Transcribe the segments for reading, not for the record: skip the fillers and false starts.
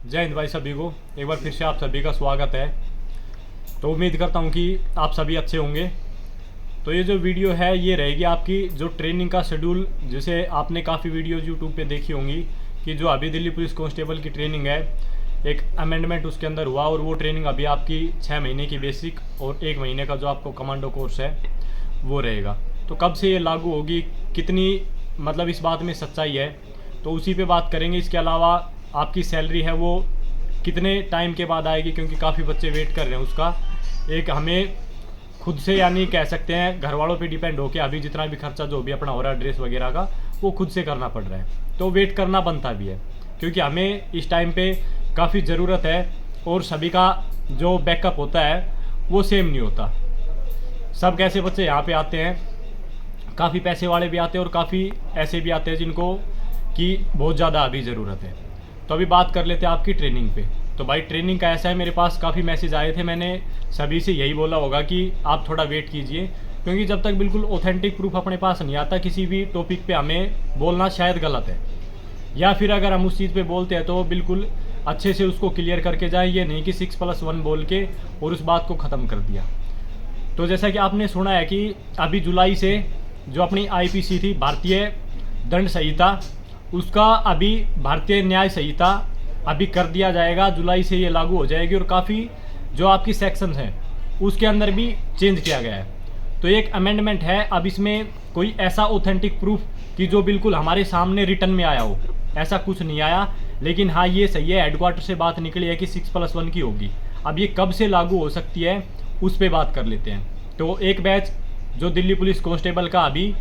जय हिंद भाई सभी को। एक बार फिर से आप सभी का स्वागत है। तो उम्मीद करता हूँ कि आप सभी अच्छे होंगे। तो ये जो वीडियो है ये रहेगी आपकी जो ट्रेनिंग का शेड्यूल, जिसे आपने काफ़ी वीडियोज यूट्यूब पे देखी होंगी कि जो अभी दिल्ली पुलिस कांस्टेबल की ट्रेनिंग है, एक अमेंडमेंट उसके अंदर हुआ और वो ट्रेनिंग अभी आपकी 6 महीने की बेसिक और 1 महीने का जो आपको कमांडो कोर्स है वो रहेगा। तो कब से ये लागू होगी, कितनी मतलब इस बात में सच्चाई है, तो उसी पे बात करेंगे। इसके अलावा आपकी सैलरी है वो कितने टाइम के बाद आएगी, क्योंकि काफ़ी बच्चे वेट कर रहे हैं उसका। एक हमें खुद से यानी कह सकते हैं घर वालों पे डिपेंड होकर अभी जितना भी खर्चा जो भी अपना हो रहा है ड्रेस वगैरह का, वो खुद से करना पड़ रहा है। तो वेट करना बनता भी है, क्योंकि हमें इस टाइम पे काफ़ी ज़रूरत है और सभी का जो बैकअप होता है वो सेम नहीं होता। सब कैसे बच्चे यहाँ पे आते हैं, काफ़ी पैसे वाले भी आते हैं और काफ़ी ऐसे भी आते हैं जिनको कि बहुत ज़्यादा अभी ज़रूरत है। तो अभी बात कर लेते हैं आपकी ट्रेनिंग पे। तो भाई ट्रेनिंग का ऐसा है, मेरे पास काफ़ी मैसेज आए थे, मैंने सभी से यही बोला होगा कि आप थोड़ा वेट कीजिए, क्योंकि जब तक बिल्कुल ऑथेंटिक प्रूफ अपने पास नहीं आता किसी भी टॉपिक पे हमें बोलना शायद गलत है, या फिर अगर हम उस चीज़ पे बोलते हैं तो बिल्कुल अच्छे से उसको क्लियर करके जाए, ये नहीं कि 6+1 बोल के और उस बात को ख़त्म कर दिया। तो जैसा कि आपने सुना है कि अभी जुलाई से जो अपनी IPC थी, भारतीय दंड संहिता, उसका अभी भारतीय न्याय संहिता अभी कर दिया जाएगा। जुलाई से ये लागू हो जाएगी और काफ़ी जो आपकी सेक्शंस हैं उसके अंदर भी चेंज किया गया है। तो एक अमेंडमेंट है। अब इसमें कोई ऐसा ऑथेंटिक प्रूफ कि जो बिल्कुल हमारे सामने रिटर्न में आया हो, ऐसा कुछ नहीं आया। लेकिन हाँ ये सही है, हेडक्वार्टर से बात निकली है कि 6+1 की होगी। अब ये कब से लागू हो सकती है उस पर बात कर लेते हैं। तो एक बैच जो दिल्ली पुलिस कांस्टेबल का अभी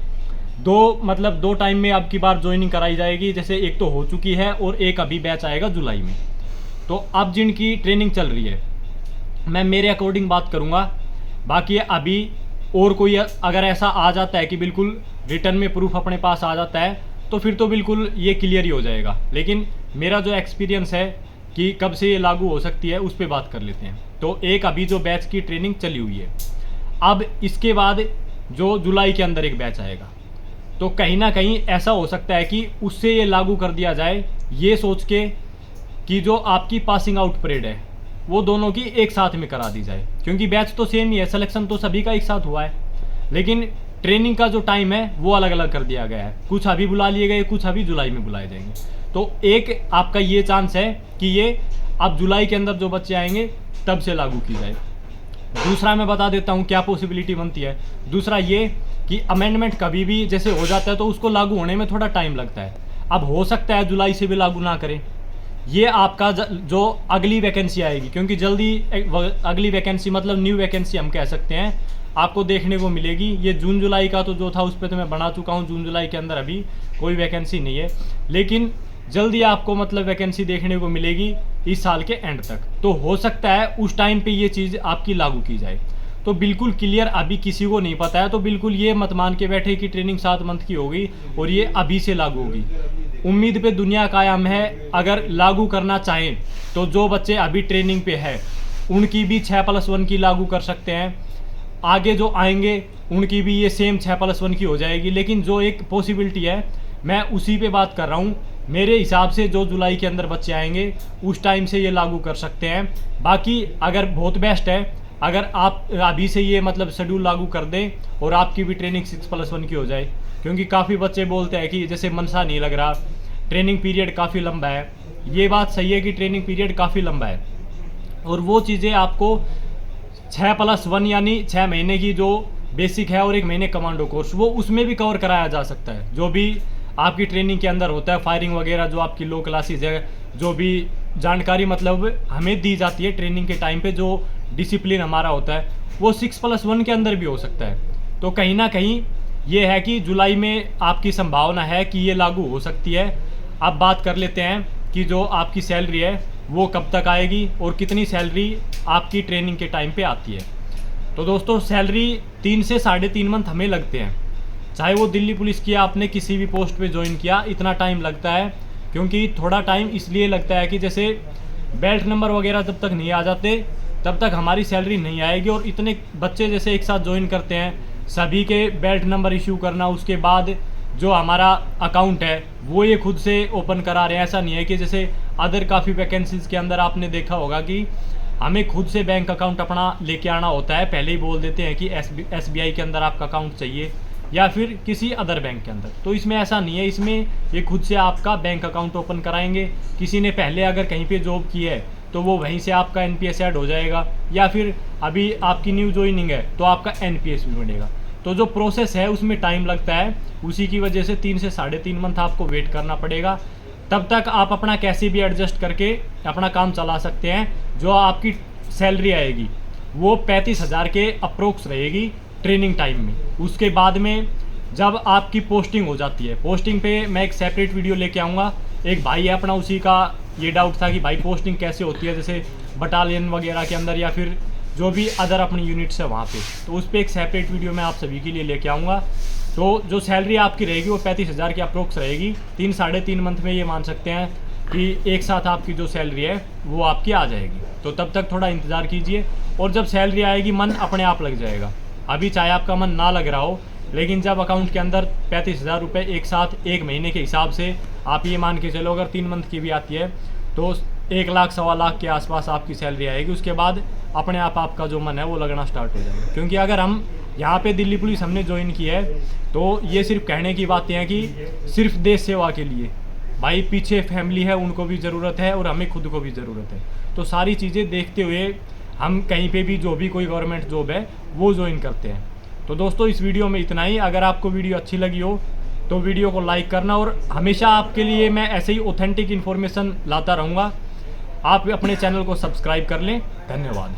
दो टाइम में अब की बार ज्वाइनिंग कराई जाएगी। जैसे एक तो हो चुकी है और एक अभी बैच आएगा जुलाई में। तो अब जिनकी ट्रेनिंग चल रही है, मैं मेरे अकॉर्डिंग बात करूंगा। बाकी अभी और कोई अगर ऐसा आ जाता है कि बिल्कुल रिटर्न में प्रूफ अपने पास आ जाता है, तो फिर तो बिल्कुल ये क्लियर ही हो जाएगा। लेकिन मेरा जो एक्सपीरियंस है कि कब से ये लागू हो सकती है उस पर बात कर लेते हैं। तो एक अभी जो बैच की ट्रेनिंग चली हुई है, अब इसके बाद जो जुलाई के अंदर एक बैच आएगा, तो कहीं ना कहीं ऐसा हो सकता है कि उससे ये लागू कर दिया जाए, ये सोच के कि जो आपकी पासिंग आउट परेड है वो दोनों की एक साथ में करा दी जाए। क्योंकि बैच तो सेम ही है, सिलेक्शन तो सभी का एक साथ हुआ है, लेकिन ट्रेनिंग का जो टाइम है वो अलग अलग कर दिया गया है। कुछ अभी बुला लिए गए, कुछ अभी जुलाई में बुलाए जाएंगे। तो एक आपका ये चांस है कि ये अब जुलाई के अंदर जो बच्चे आएंगे तब से लागू की जाए। दूसरा मैं बता देता हूँ क्या पॉसिबिलिटी बनती है। दूसरा ये कि अमेंडमेंट कभी भी जैसे हो जाता है तो उसको लागू होने में थोड़ा टाइम लगता है। अब हो सकता है जुलाई से भी लागू ना करें, ये आपका जो अगली वैकेंसी आएगी, क्योंकि जल्दी अगली वैकेंसी मतलब न्यू वैकेंसी हम कह सकते हैं आपको देखने को मिलेगी। ये जून जुलाई का तो जो था उस पर तो मैं बना चुका हूँ, जून जुलाई के अंदर अभी कोई वैकेंसी नहीं है, लेकिन जल्दी आपको मतलब वैकेंसी देखने को मिलेगी इस साल के एंड तक। तो हो सकता है उस टाइम पे ये चीज़ आपकी लागू की जाए। तो बिल्कुल क्लियर अभी किसी को नहीं पता है, तो बिल्कुल ये मत मान के बैठे कि ट्रेनिंग 7 मंथ की होगी और ये अभी से लागू होगी। उम्मीद पे दुनिया कायम है। अगर लागू करना चाहें तो जो बच्चे अभी ट्रेनिंग पे है उनकी भी 6+1 की लागू कर सकते हैं। आगे जो आएंगे उनकी भी ये सेम 6+1 की हो जाएगी। लेकिन जो एक पॉसिबिलिटी है मैं उसी पे बात कर रहा हूँ। मेरे हिसाब से जो जुलाई के अंदर बच्चे आएंगे उस टाइम से ये लागू कर सकते हैं। बाकी अगर बहुत बेस्ट है अगर आप अभी से ये मतलब शेड्यूल लागू कर दें और आपकी भी ट्रेनिंग 6+1 की हो जाए, क्योंकि काफ़ी बच्चे बोलते हैं कि जैसे मन सा नहीं लग रहा, ट्रेनिंग पीरियड काफ़ी लंबा है। ये बात सही है कि ट्रेनिंग पीरियड काफ़ी लंबा है और वो चीज़ें आपको 6+1 यानी 6 महीने की जो बेसिक है और 1 महीने कमांडो कोर्स, वो उसमें भी कवर कराया जा सकता है। जो भी आपकी ट्रेनिंग के अंदर होता है, फायरिंग वगैरह जो आपकी लो क्लासेज है, जो भी जानकारी मतलब हमें दी जाती है ट्रेनिंग के टाइम पे, जो डिसिप्लिन हमारा होता है, वो 6+1 के अंदर भी हो सकता है। तो कहीं ना कहीं ये है कि जुलाई में आपकी संभावना है कि ये लागू हो सकती है। अब बात कर लेते हैं कि जो आपकी सैलरी है वो कब तक आएगी और कितनी सैलरी आपकी ट्रेनिंग के टाइम पे आती है। तो दोस्तों सैलरी 3 से 3.5 मंथ हमें लगते हैं, चाहे वो दिल्ली पुलिस की आपने किसी भी पोस्ट पे ज्वाइन किया, इतना टाइम लगता है। क्योंकि थोड़ा टाइम इसलिए लगता है कि जैसे बेल्ट नंबर वगैरह जब तक नहीं आ जाते तब तक हमारी सैलरी नहीं आएगी। और इतने बच्चे जैसे एक साथ ज्वाइन करते हैं, सभी के बेल्ट नंबर इशू करना, उसके बाद जो हमारा अकाउंट है वो ये खुद से ओपन करा रहे हैं। ऐसा नहीं है कि जैसे अदर काफ़ी वैकेंसीज़ के अंदर आपने देखा होगा कि हमें खुद से बैंक अकाउंट अपना लेके आना होता है, पहले ही बोल देते हैं कि SBI के अंदर आपका अकाउंट चाहिए या फिर किसी अदर बैंक के अंदर। तो इसमें ऐसा नहीं है, इसमें ये खुद से आपका बैंक अकाउंट ओपन कराएंगे। किसी ने पहले अगर कहीं पे जॉब की है तो वो वहीं से आपका NPS ऐड हो जाएगा, या फिर अभी आपकी न्यू ज्वाइनिंग है तो आपका NPS भी बनेगा। तो जो प्रोसेस है उसमें टाइम लगता है, उसी की वजह से 3 से 3.5 मंथ आपको वेट करना पड़ेगा। तब तक आप अपना कैसे भी एडजस्ट करके अपना काम चला सकते हैं। जो आपकी सैलरी आएगी वो 35,000 के अप्रोक्स रहेगी ट्रेनिंग टाइम में। उसके बाद में जब आपकी पोस्टिंग हो जाती है, पोस्टिंग पे मैं एक सेपरेट वीडियो लेके आऊँगा। एक भाई है अपना, उसी का ये डाउट था कि भाई पोस्टिंग कैसे होती है, जैसे बटालियन वगैरह के अंदर या फिर जो भी अदर अपनी यूनिट्स है वहाँ पे। तो उस पर एक सेपरेट वीडियो मैं आप सभी के लिए लेके आऊँगा। तो जो सैलरी आपकी रहेगी वो 35,000 के अप्रोक्स रहेगी। 3-3.5 मंथ में ये मान सकते हैं कि एक साथ आपकी जो सैलरी है वो आपकी आ जाएगी। तो तब तक थोड़ा इंतज़ार कीजिए, और जब सैलरी आएगी मन अपने आप लग जाएगा। अभी चाहे आपका मन ना लग रहा हो, लेकिन जब अकाउंट के अंदर 35,000 रुपये एक साथ एक महीने के हिसाब से आप ये मान के चलो, अगर 3 मंथ की भी आती है तो 1 लाख 1.25 लाख के आसपास आपकी सैलरी आएगी। उसके बाद अपने आप आपका जो मन है वो लगना स्टार्ट हो जाएगा। क्योंकि अगर हम यहाँ पे दिल्ली पुलिस हमने ज्वाइन की है तो ये सिर्फ कहने की बातें हैं कि सिर्फ देश सेवा के लिए। भाई पीछे फैमिली है, उनको भी ज़रूरत है और हमें खुद को भी ज़रूरत है। तो सारी चीज़ें देखते हुए हम कहीं पे भी जो भी कोई गवर्नमेंट जॉब है वो ज्वाइन करते हैं। तो दोस्तों इस वीडियो में इतना ही। अगर आपको वीडियो अच्छी लगी हो तो वीडियो को लाइक करना, और हमेशा आपके लिए मैं ऐसे ही ऑथेंटिक इन्फॉर्मेशन लाता रहूँगा। आप अपने चैनल को सब्सक्राइब कर लें। धन्यवाद।